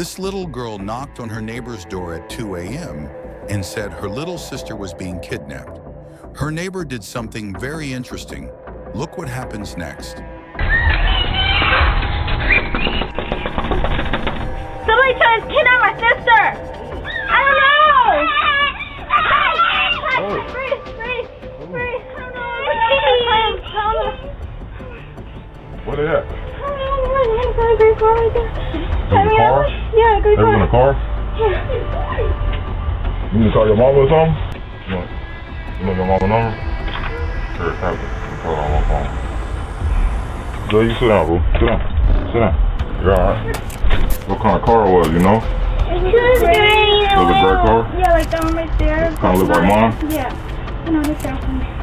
This little girl knocked on her neighbor's door at 2 a.m. and said her little sister was being kidnapped. Her neighbor did something very interesting. Look what happens next. Somebody trying to kidnap my sister! I don't know! Freeze! I don't know. Where they at? There's a car right there. There's a car? Yeah, a gray They was in a car? Yeah. You need to call your mama or something? You know your mama number? Sure, have it. Call her on my phone. Joe, you sit down, bro. Sit down. Sit down. You alright? What kind of car it was, you know? It was green. Was it a gray car? Yeah, like that one right there. Kind of look like mine? Yeah. I know, this guy.